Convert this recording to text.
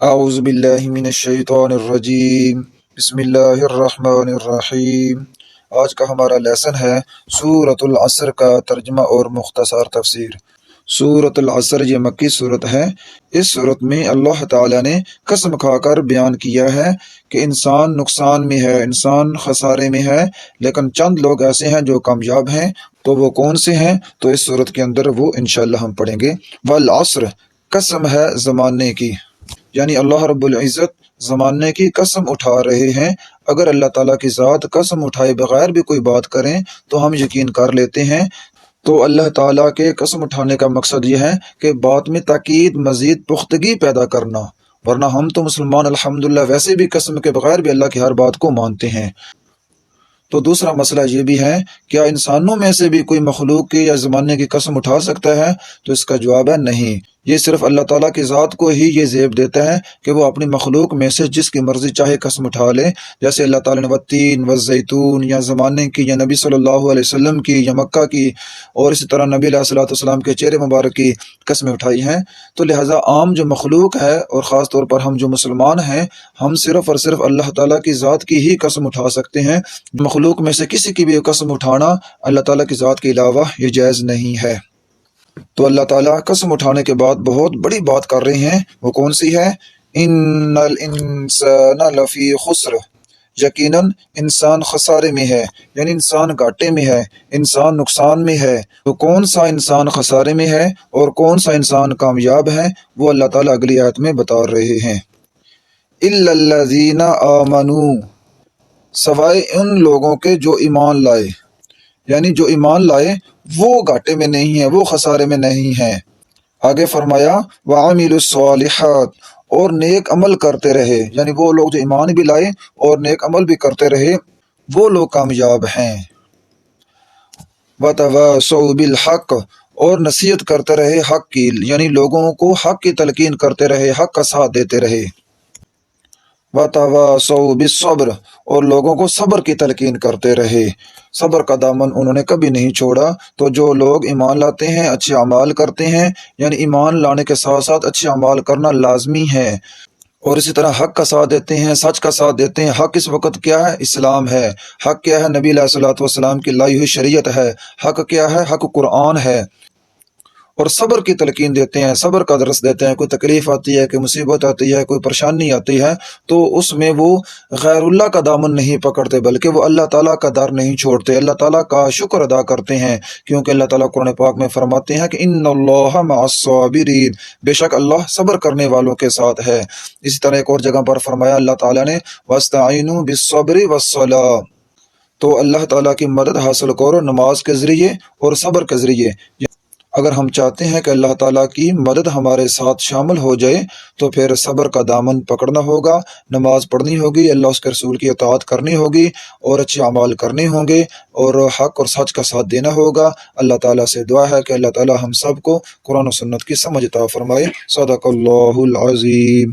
اعوذ باللہ من الشیطان الرجیم، بسم اللہ الرحمن الرحیم۔ آج کا ہمارا لیسن ہے سورۃ العصر کا ترجمہ اور مختصر تفسیر۔ سورۃ العصر یہ مکی سورت ہے۔ اس سورت میں اللہ تعالیٰ نے قسم کھا کر بیان کیا ہے کہ انسان نقصان میں ہے، انسان خسارے میں ہے، لیکن چند لوگ ایسے ہیں جو کامیاب ہیں۔ تو وہ کون سے ہیں؟ تو اس سورت کے اندر وہ انشاءاللہ ہم پڑھیں گے۔ والعصر، قسم ہے زمانے کی، یعنی اللہ رب العزت زمانے کی قسم اٹھا رہے ہیں۔ اگر اللہ تعالیٰ کی ذات قسم اٹھائے بغیر بھی کوئی بات کریں تو ہم یقین کر لیتے ہیں۔ تو اللہ تعالیٰ کے قسم اٹھانے کا مقصد یہ ہے کہ بات میں تاکید، مزید پختگی پیدا کرنا، ورنہ ہم تو مسلمان الحمدللہ ویسے بھی قسم کے بغیر بھی اللہ کی ہر بات کو مانتے ہیں۔ تو دوسرا مسئلہ یہ بھی ہے، کیا انسانوں میں سے بھی کوئی مخلوق کی یا زمانے کی قسم اٹھا سکتا ہے؟ تو اس کا جواب ہے نہیں۔ یہ صرف اللہ تعالیٰ کی ذات کو ہی یہ زیب دیتا ہے کہ وہ اپنی مخلوق میں سے جس کی مرضی چاہے قسم اٹھا لے، جیسے اللہ تعالیٰ نے والتین والزیتون یا زمانے کی یا نبی صلی اللہ علیہ وسلم کی یا مکہ کی اور اسی طرح نبی علیہ الصلوۃ والسلام کے چہرے مبارک کی قسمیں اٹھائی ہیں۔ تو لہٰذا عام جو مخلوق ہے اور خاص طور پر ہم جو مسلمان ہیں، ہم صرف اور صرف اللہ تعالیٰ کی ذات کی ہی قسم اٹھا سکتے ہیں۔ مخلوق میں سے کسی کی بھی قسم اٹھانا اللہ تعالیٰ کی ذات کے علاوہ یہ جائز نہیں ہے۔ تو اللہ تعالیٰ قسم اٹھانے کے بعد بہت بڑی بات کر رہے ہیں، وہ کون سی ہے؟ ان الانسان لفی خسر، یقیناً انسان خسارے میں ہے، یعنی انسان گھاٹے میں ہے، انسان نقصان میں ہے۔ تو کون سا انسان خسارے میں ہے اور کون سا انسان کامیاب ہے، وہ اللہ تعالیٰ اگلی آیت میں بتا رہے ہیں۔ الا الذین آمنوا، سوائے ان لوگوں کے جو ایمان لائے، یعنی جو ایمان لائے وہ گھاٹے میں نہیں ہیں، وہ خسارے میں نہیں ہیں۔ آگے فرمایا وعملوا الصالحات، اور نیک عمل کرتے رہے، یعنی وہ لوگ جو ایمان بھی لائے اور نیک عمل بھی کرتے رہے، وہ لوگ کامیاب ہیں۔ وتواصوا بالحق، اور نصیحت کرتے رہے حق کی، یعنی لوگوں کو حق کی تلقین کرتے رہے، حق کا ساتھ دیتے رہے۔ وتواصوا بالصبر، اور لوگوں کو صبر کی تلقین کرتے رہے، صبر کا دامن انہوں نے کبھی نہیں چھوڑا۔ تو جو لوگ ایمان لاتے ہیں، اچھے اعمال کرتے ہیں، یعنی ایمان لانے کے ساتھ ساتھ اچھے اعمال کرنا لازمی ہے، اور اسی طرح حق کا ساتھ دیتے ہیں، سچ کا ساتھ دیتے ہیں۔ حق اس وقت کیا ہے؟ اسلام ہے۔ حق کیا ہے؟ نبی علیہ الصلوۃ والسلام کی لائی ہوئی شریعت ہے۔ حق کیا ہے؟ حق قرآن ہے۔ اور صبر کی تلقین دیتے ہیں، صبر کا درس دیتے ہیں۔ کوئی تکلیف آتی ہے، کوئی مصیبت آتی ہے، کوئی پریشانی آتی ہے، تو اس میں وہ غیر اللہ کا دامن نہیں پکڑتے، بلکہ وہ اللہ تعالیٰ کا در نہیں چھوڑتے، اللہ تعالیٰ کا شکر ادا کرتے ہیں، کیونکہ اللہ تعالیٰ قرآن پاک میں فرماتے ہیں کہ ان اللہ مع الصابرین، بے شک اللہ صبر کرنے والوں کے ساتھ ہے۔ اسی طرح ایک اور جگہ پر فرمایا اللہ تعالیٰ نے واستعینوا بالصبر والصلاۃ، تو اللہ تعالیٰ کی مدد حاصل کرو نماز کے ذریعے اور صبر کے ذریعے۔ اگر ہم چاہتے ہیں کہ اللہ تعالیٰ کی مدد ہمارے ساتھ شامل ہو جائے تو پھر صبر کا دامن پکڑنا ہوگا، نماز پڑھنی ہوگی، اللہ اس کے رسول کی اطاعت کرنی ہوگی، اور اچھے اعمال کرنے ہوں گے، اور حق اور سچ کا ساتھ دینا ہوگا۔ اللہ تعالیٰ سے دعا ہے کہ اللہ تعالیٰ ہم سب کو قرآن و سنت کی سمجھ عطا فرمائے۔ صدق اللہ العظیم۔